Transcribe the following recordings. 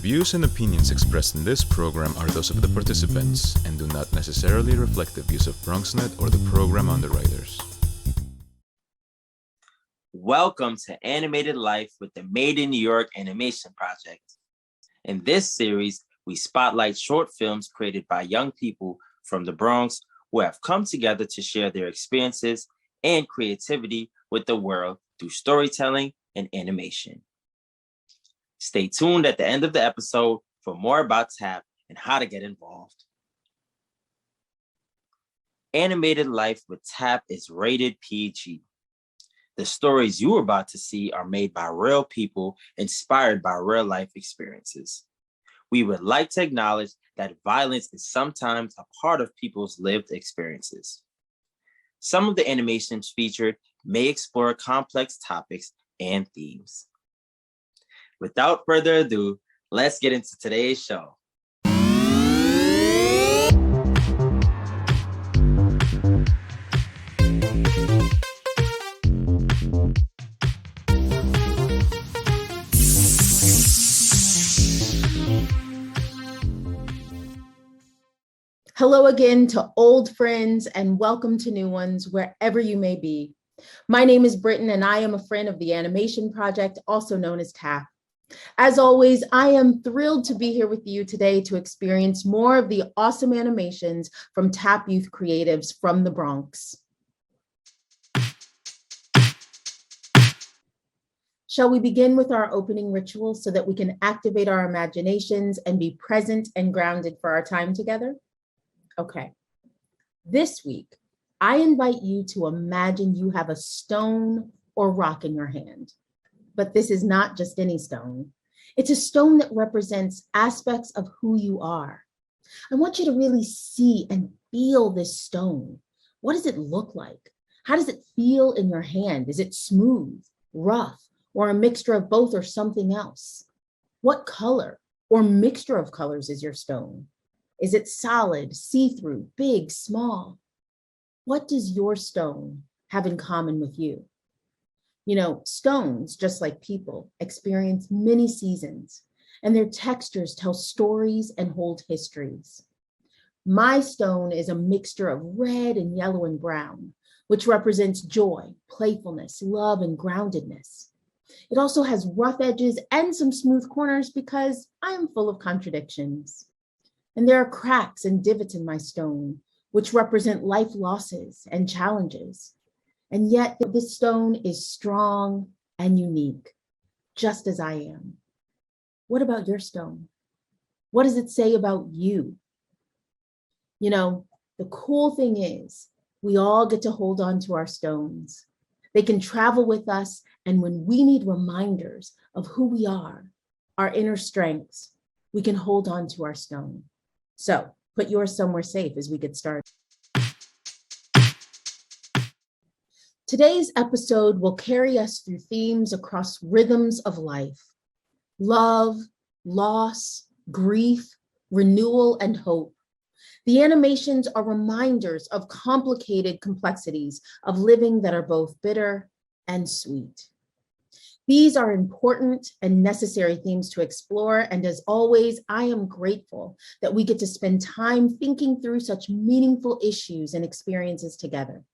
views and opinions expressed in this program are those of the participants and do not necessarily reflect the views of BronxNet or the program underwriters. Welcome to Animated Life with the Made in New York Animation Project. In this series, we spotlight short films created by young people from the Bronx who have come together to share their experiences and creativity with the world through storytelling and animation. Stay tuned at the end of the episode for more about TAP and how to get involved. Animated Life with TAP is rated PG. The stories you are about to see are made by real people inspired by real life experiences. We would like to acknowledge that violence is sometimes a part of people's lived experiences. Some of the animations featured may explore complex topics and themes. Without further ado, let's get into today's show. Hello again to old friends and welcome to new ones wherever you may be. My name is Britton and I am a friend of the Animation Project, also known as TAP. As always, I am thrilled to be here with you today to experience more of the awesome animations from TAP youth creatives from the Bronx. Shall we begin with our opening ritual so that we can activate our imaginations and be present and grounded for our time together? Okay. This week, I invite you to imagine you have a stone or rock in your hand. But this is not just any stone. It's a stone that represents aspects of who you are. I want you to really see and feel this stone. What does it look like? How does it feel in your hand? Is it smooth, rough, or a mixture of both or something else? What color or mixture of colors is your stone? Is it solid, see-through, big, small? What does your stone have in common with you? You know, stones, just like people, experience many seasons, and their textures tell stories and hold histories. My stone is a mixture of red and yellow and brown, which represents joy, playfulness, love, and groundedness. It also has rough edges and some smooth corners because I am full of contradictions. And there are cracks and divots in my stone, which represent life losses and challenges. And yet this stone is strong and unique, just as I am. What about your stone? What does it say about you? You know, the cool thing is we all get to hold on to our stones. They can travel with us, and when we need reminders of who we are, our inner strengths, we can hold on to our stone. So put yours somewhere safe as we get started. Today's episode will carry us through themes across rhythms of life: love, loss, grief, renewal, and hope. The animations are reminders of complicated complexities of living that are both bitter and sweet. These are important and necessary themes to explore, and as always, I am grateful that we get to spend time thinking through such meaningful issues and experiences together.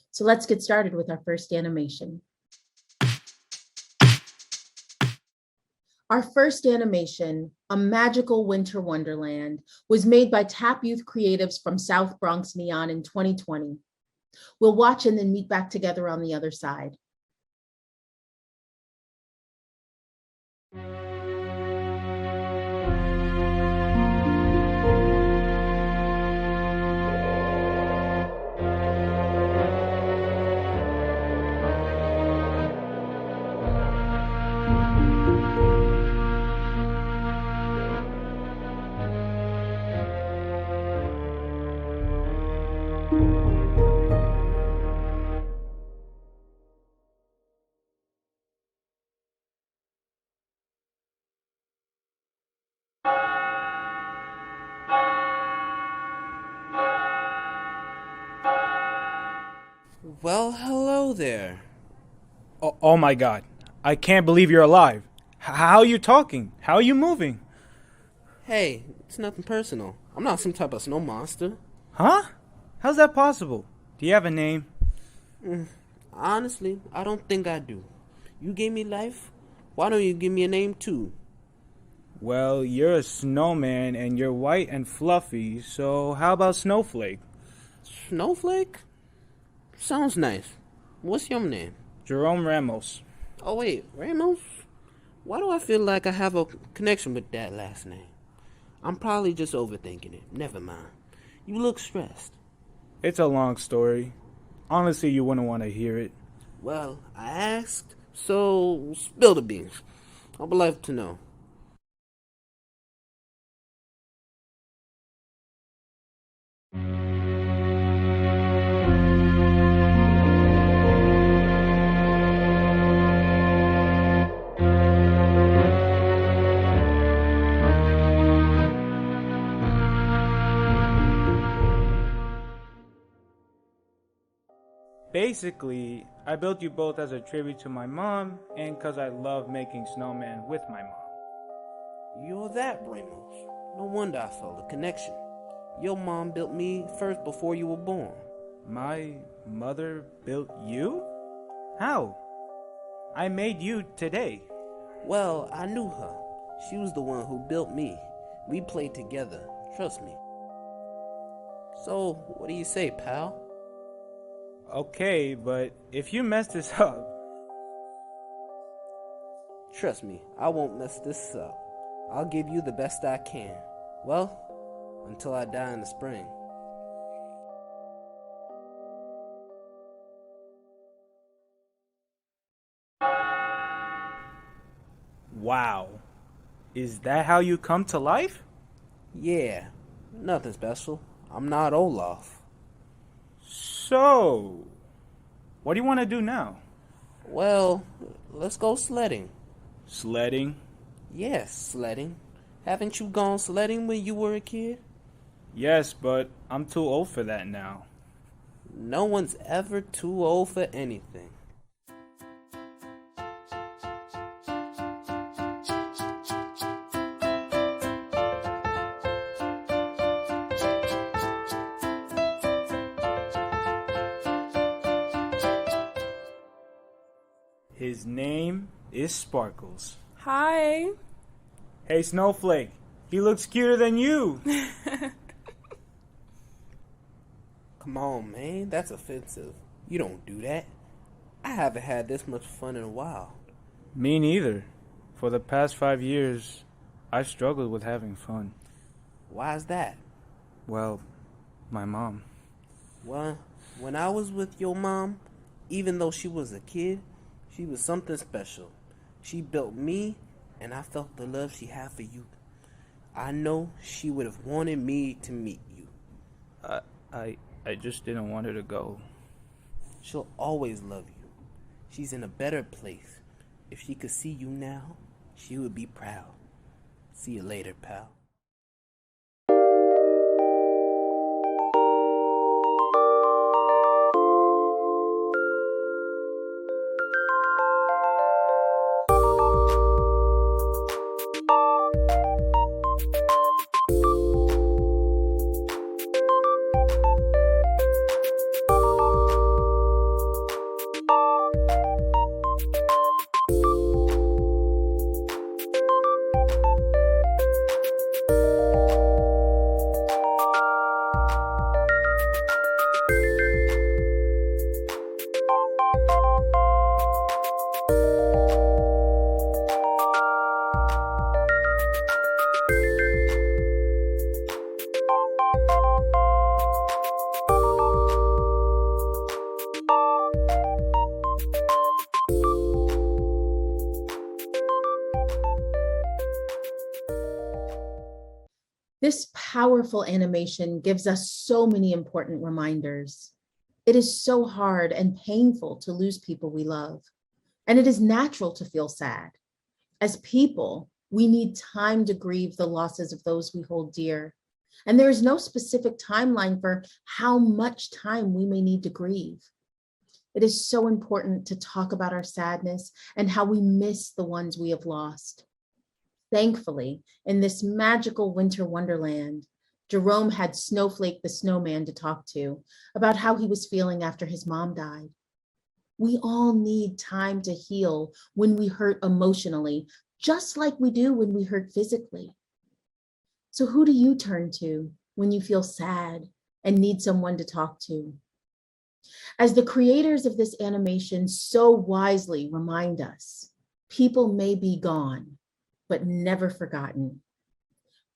So let's get started with our first animation. Our first animation, A Magical Winter Wonderland, was made by TAP youth creatives from South Bronx Neon in 2020. We'll watch and then meet back together on the other side. Well, hello there. Oh my God. I can't believe you're alive. How are you talking? How are you moving? Hey, it's nothing personal. I'm not some type of snow monster. Huh? How's that possible? Do you have a name? Honestly, I don't think I do. You gave me life. Why don't you give me a name too? Well, you're a snowman and you're white and fluffy, so how about Snowflake? Snowflake? Sounds nice. What's your name? Jerome Ramos. Oh wait, Ramos? Why do I feel like I have a connection with that last name? I'm probably just overthinking it. Never mind. You look stressed. It's a long story. Honestly, you wouldn't want to hear it. Well, I asked, so spill the beans. I would like to know. Basically, I built you both as a tribute to my mom and because I love making snowmen with my mom. You're that, Ramos. No wonder I felt a connection. Your mom built me first before you were born. My mother built you? How? I made you today. Well, I knew her. She was the one who built me. We played together. Trust me. So, what do you say, pal? Okay, but if you mess this up... Trust me, I won't mess this up. I'll give you the best I can. Well, until I die in the spring. Wow. Is that how you come to life? Yeah, nothing special. I'm not Olaf. So, what do you want to do now? Well, let's go sledding. Sledding? Yes, sledding. Haven't you gone sledding when you were a kid? Yes, but I'm too old for that now. No one's ever too old for anything. His name is Sparkles. Hi. Hey, Snowflake. He looks cuter than you. Come on, man. That's offensive. You don't do that. I haven't had this much fun in a while. Me neither. For the past 5 years, I've struggled with having fun. Why's that? Well, my mom. Well, when I was with your mom, even though she was a kid, she was something special. She built me, and I felt the love she had for you. I know she would have wanted me to meet you. I just didn't want her to go. She'll always love you. She's in a better place. If she could see you now, she would be proud. See you later, pal. This powerful animation gives us so many important reminders. It is so hard and painful to lose people we love, and it is natural to feel sad. As people, we need time to grieve the losses of those we hold dear, and there is no specific timeline for how much time we may need to grieve. It is so important to talk about our sadness and how we miss the ones we have lost. Thankfully, in this magical winter wonderland, Jerome had Snowflake the snowman to talk to about how he was feeling after his mom died. We all need time to heal when we hurt emotionally, just like we do when we hurt physically. So who do you turn to when you feel sad and need someone to talk to? As the creators of this animation so wisely remind us, people may be gone, but never forgotten.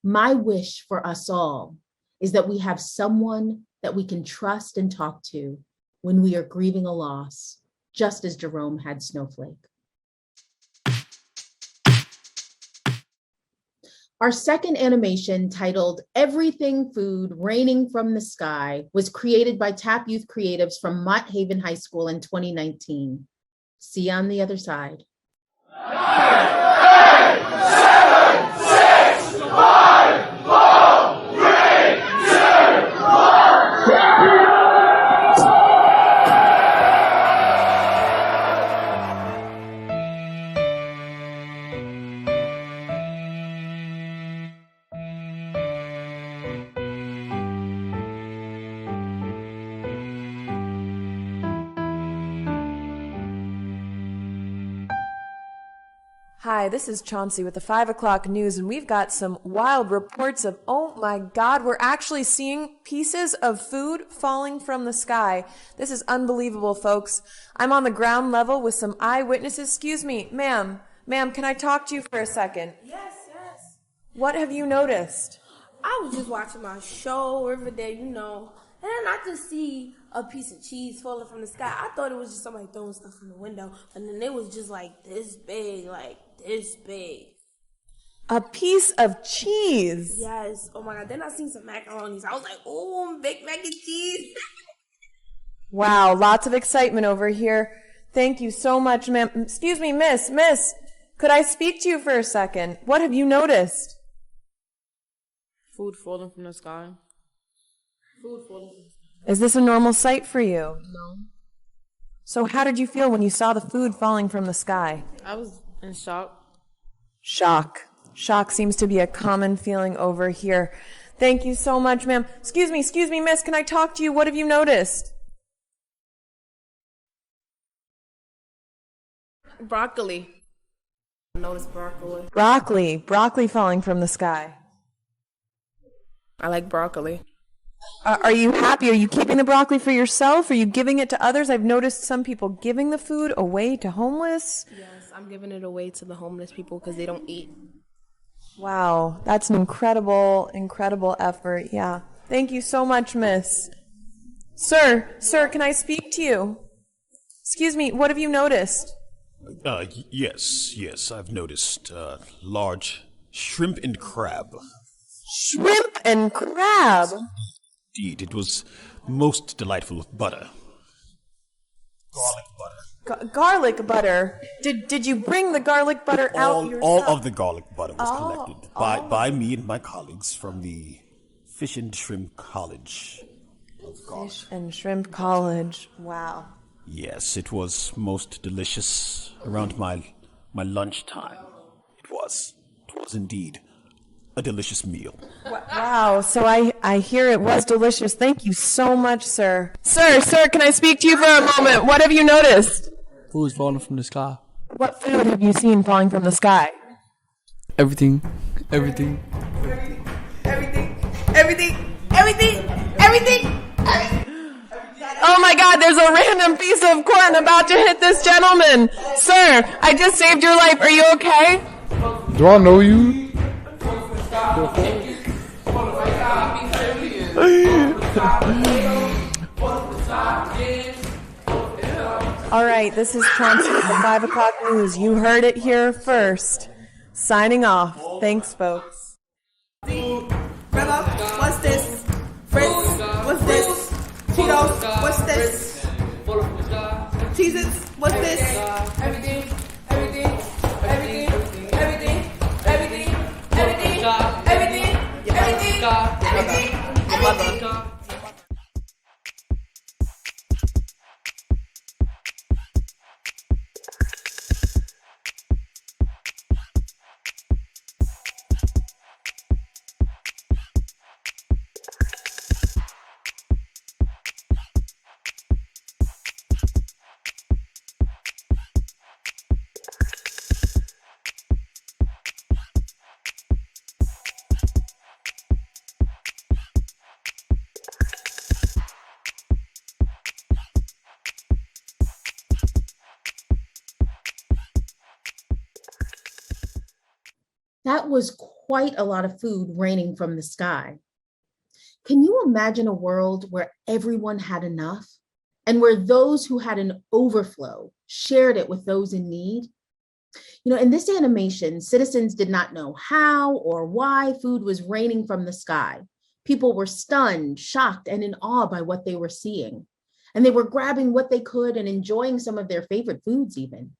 My wish for us all is that we have someone that we can trust and talk to when we are grieving a loss, just as Jerome had Snowflake. Our second animation, titled Everything Food Raining from the Sky, was created by TAP youth creatives from Mott Haven High School in 2019. See you on the other side. 9, 8, 7, 6, 5, 4, 3, 2, 1. Hi, this is Chauncey with the 5 o'clock news, and we've got some wild reports of, oh my God, we're actually seeing pieces of food falling from the sky. This is unbelievable, folks. I'm on the ground level with some eyewitnesses. Excuse me, ma'am, can I talk to you for a second? Yes. What have you noticed? I was just watching my show, Riverdale, and I just see a piece of cheese falling from the sky. I thought it was just somebody throwing stuff from the window, and then it was just like this big, A piece of cheese? Yes. Oh my God. Then I seen some macaronis. I was like, oh, big mac and cheese. Wow, lots of excitement over here. Thank you so much, ma'am. Excuse me, miss, could I speak to you for a second? What have you noticed? Food falling from the sky. Is this a normal sight for you? No. So how did you feel when you saw the food falling from the sky? I was in shock. Shock. Shock seems to be a common feeling over here. Thank you so much, ma'am. Excuse me, miss, can I talk to you? What have you noticed? Broccoli. I noticed broccoli. Broccoli falling from the sky. I like broccoli. Are you happy? Are you keeping the broccoli for yourself? Are you giving it to others? I've noticed some people giving the food away to homeless. Yes, I'm giving it away to the homeless people because they don't eat. Wow, that's an incredible effort. Yeah. Thank you so much, miss. Sir, can I speak to you? Excuse me, what have you noticed? Yes, I've noticed large shrimp and crab. Shrimp and crab? Indeed, it was most delightful with butter. Garlic butter. Garlic butter? Did you bring the garlic butter out yourself? All of the garlic butter was collected by me and my colleagues from the Fish and Shrimp College of Garlic. Fish and Shrimp College. Wow. Yes, it was most delicious around my lunchtime. It was indeed a delicious meal. Wow, so I hear it was delicious. Thank you so much, sir. Sir, can I speak to you for a moment? What have you noticed? Food falling from the sky. What food have you seen falling from the sky? Everything. Oh my God, there's a random piece of corn about to hit this gentleman. Sir, I just saved your life. Are you okay? Do I know you? All right, this is Chauncey with the 5 o'clock news. You heard it here first. Signing off. Thanks, folks. Grandma, what's this? Fritz, what's this? Cheetos, what's this? Cheez-Its, what's this? Everything. That was quite a lot of food raining from the sky. Can you imagine a world where everyone had enough and where those who had an overflow shared it with those in need? In this animation, citizens did not know how or why food was raining from the sky. People were stunned, shocked, and in awe by what they were seeing. And they were grabbing what they could and enjoying some of their favorite foods even.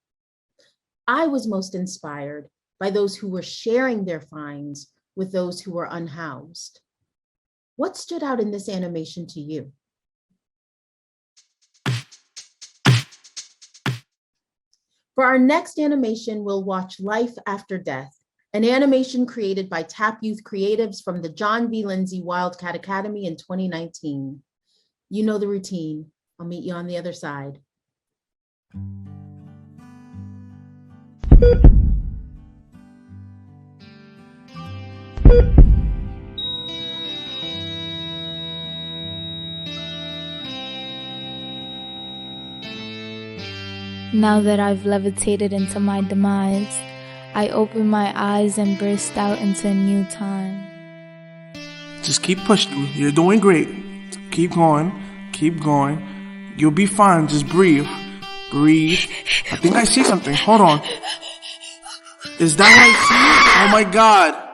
I was most inspired by those who were sharing their finds with those who were unhoused. What stood out in this animation to you? For our next animation, we'll watch Life After Death, an animation created by TAP Youth Creatives from the John V. Lindsay Wildcat Academy in 2019. You know the routine. I'll meet you on the other side. Now that I've levitated into my demise, I open my eyes and burst out into a new time. Just keep pushing. You're doing great. Keep going. Keep going. You'll be fine. Just breathe. Breathe. I think I see something. Hold on. Is that what I see? Oh my God.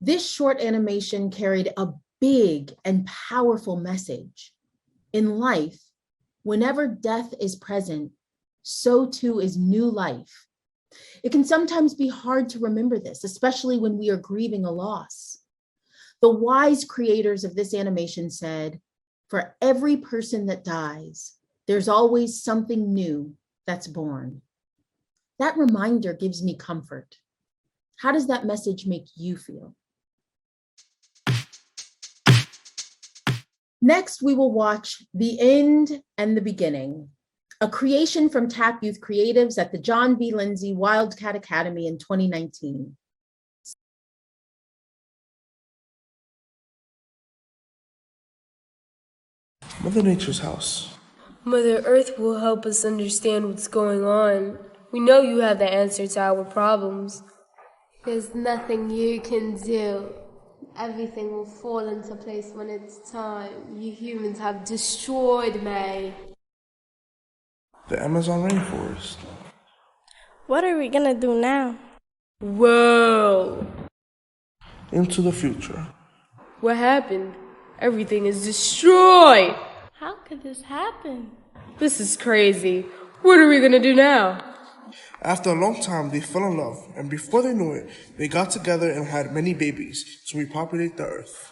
This short animation carried a big and powerful message. In life, whenever death is present, so too is new life. It can sometimes be hard to remember this, especially when we are grieving a loss. The wise creators of this animation said, "For every person that dies, there's always something new that's born." That reminder gives me comfort. How does that message make you feel? Next, we will watch The End and the Beginning, a creation from TAP Youth Creatives at the John V. Lindsay Wildcat Academy in 2019. Mother Nature's house. Mother Earth will help us understand what's going on. We know you have the answer to our problems. There's nothing you can do. Everything will fall into place when it's time. You humans have destroyed me. The Amazon rainforest. What are we gonna do now? Whoa! Into the future. What happened? Everything is destroyed! How could this happen? This is crazy. What are we gonna do now? After a long time, they fell in love, and before they knew it, they got together and had many babies to repopulate the earth.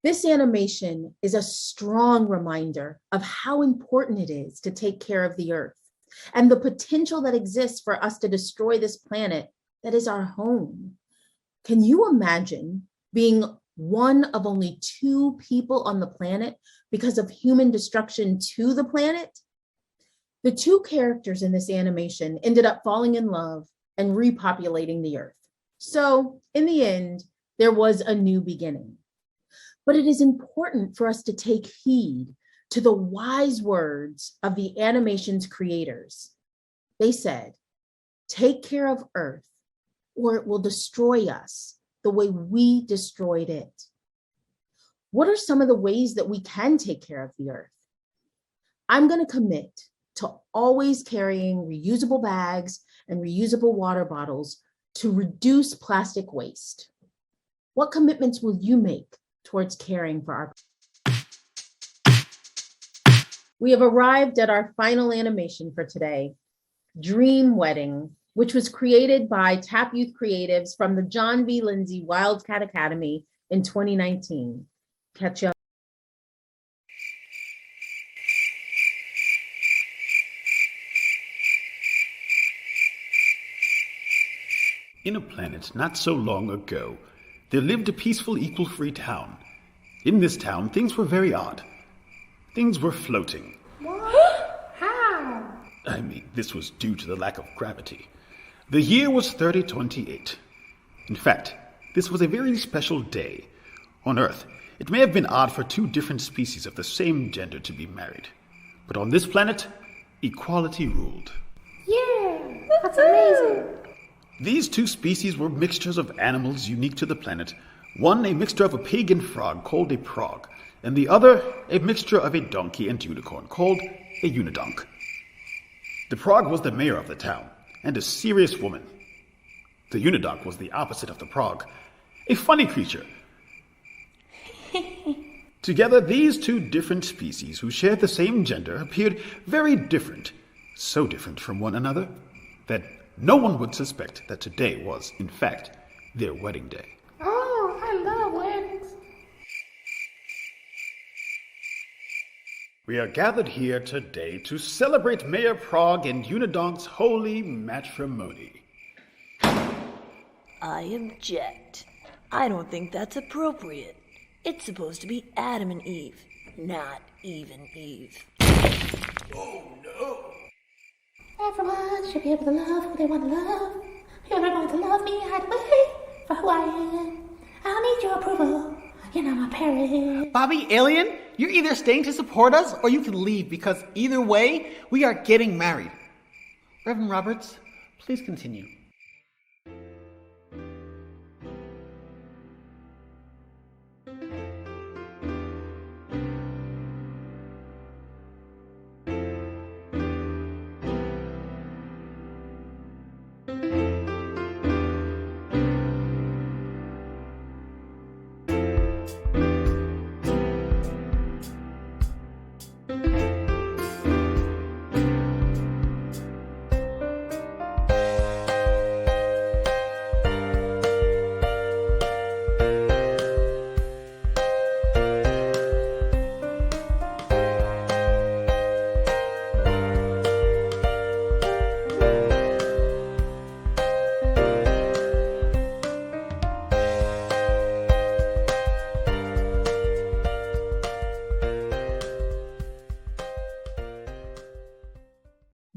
This animation is a strong reminder of how important it is to take care of the earth and the potential that exists for us to destroy this planet that is our home. Can you imagine being one of only 2 people on the planet because of human destruction to the planet? The 2 characters in this animation ended up falling in love and repopulating the earth. So in the end, there was a new beginning. But it is important for us to take heed to the wise words of the animation's creators. They said, "Take care of Earth, or it will destroy us the way we destroyed it." What are some of the ways that we can take care of the Earth? I'm going to commit to always carrying reusable bags and reusable water bottles to reduce plastic waste. What commitments will you make towards caring for our? We have arrived at our final animation for today, Dream Wedding, which was created by TAP Youth Creatives from the John V. Lindsay Wildcat Academy in 2019. Catch you. In a planet not so long ago, there lived a peaceful, equal-free town. In this town, things were very odd. Things were floating. What? How? I mean, this was due to the lack of gravity. The year was 3028. In fact, this was a very special day. On Earth, it may have been odd for 2 different species of the same gender to be married. But on this planet, equality ruled. Yeah, that's amazing. These 2 species were mixtures of animals unique to the planet. One a mixture of a pig and frog called a prog, and the other a mixture of a donkey and unicorn called a unidonk. The prog was the mayor of the town, and a serious woman. The unidonk was the opposite of the prog, a funny creature. Together, these 2 different species who shared the same gender appeared very different, so different from one another that no one would suspect that today was, in fact, their wedding day. Oh, I love weddings. We are gathered here today to celebrate Mayor Prog and Unidonk's holy matrimony. I object. I don't think that's appropriate. It's supposed to be Adam and Eve, not even Eve. Oh no! Everyone should be able to love who they want to love. You're going to love me either for who I am. I'll need your approval. You're not my parent. Bobby, alien, you're either staying to support us or you can leave, because either way, we are getting married. Reverend Roberts, please continue.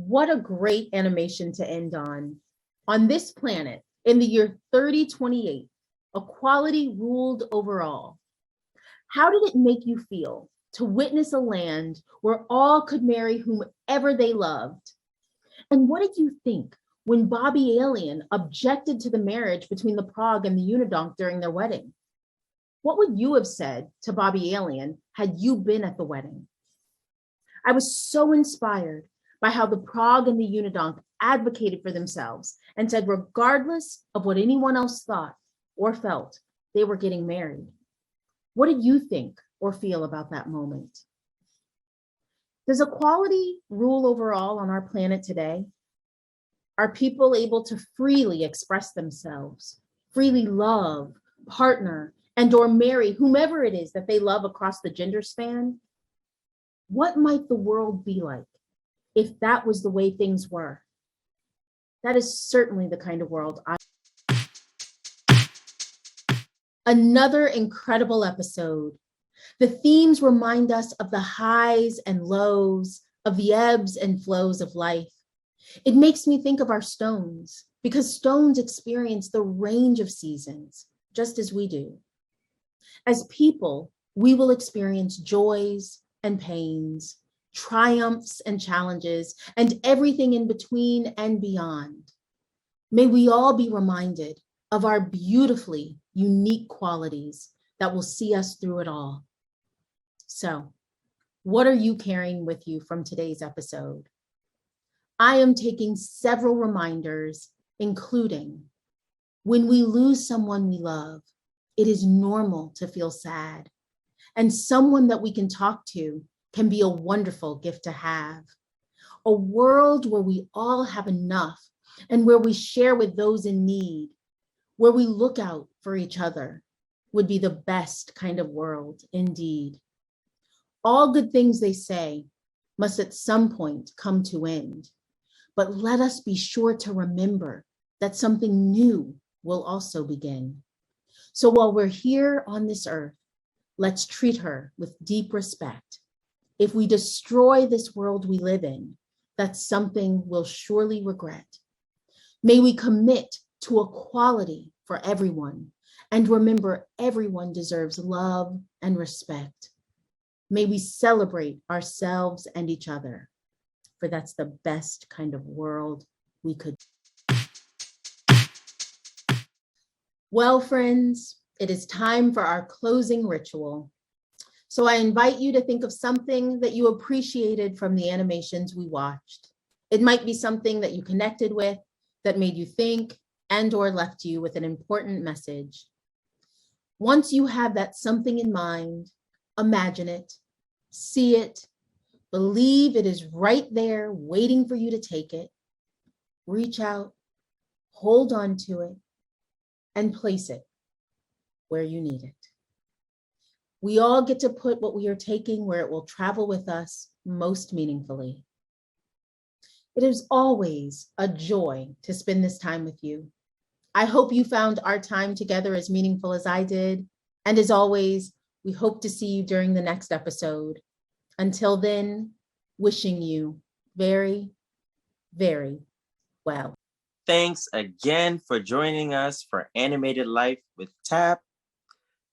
What a great animation to end on. On this planet, in the year 3028, equality ruled over all. How did it make you feel to witness a land where all could marry whomever they loved? And what did you think when Bobby Alien objected to the marriage between the Prog and the Unidonk during their wedding? What would you have said to Bobby Alien had you been at the wedding? I was so inspired by how the Prog and the Unidonk advocated for themselves and said, regardless of what anyone else thought or felt, they were getting married. What did you think or feel about that moment? Does equality rule over all on our planet today? Are people able to freely express themselves, freely love, partner, and or marry whomever it is that they love across the gender span? What might the world be like if that was the way things were? That is certainly the kind of world Another incredible episode. The themes remind us of the highs and lows, of the ebbs and flows of life. It makes me think of our stones, because stones experience the range of seasons, just as we do. As people, we will experience joys and pains, triumphs and challenges, and everything in between and beyond. May we all be reminded of our beautifully unique qualities that will see us through it all. So, what are you carrying with you from today's episode? I am taking several reminders, including when we lose someone we love, it is normal to feel sad, and someone that we can talk to can be a wonderful gift to have. A world where we all have enough and where we share with those in need, where we look out for each other, would be the best kind of world indeed. All good things, they say, must at some point come to end, but let us be sure to remember that something new will also begin. So while we're here on this earth, let's treat her with deep respect. If we destroy this world we live in, that's something we'll surely regret. May we commit to equality for everyone and remember everyone deserves love and respect. May we celebrate ourselves and each other, for that's the best kind of world we could. Well, friends, it is time for our closing ritual. So I invite you to think of something that you appreciated from the animations we watched. It might be something that you connected with, that made you think, and/or left you with an important message. Once you have that something in mind, imagine it, see it, believe it is right there waiting for you to take it. Reach out, hold on to it, and place it where you need it. We all get to put what we are taking where it will travel with us most meaningfully. It is always a joy to spend this time with you. I hope you found our time together as meaningful as I did. And as always, we hope to see you during the next episode. Until then, wishing you very, very well. Thanks again for joining us for Animated Life with TAP.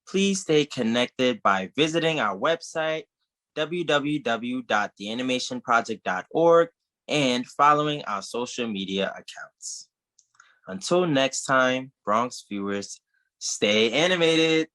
Please stay connected by visiting our website, www.theanimationproject.org, and following our social media accounts. Until next time, Bronx viewers, stay animated.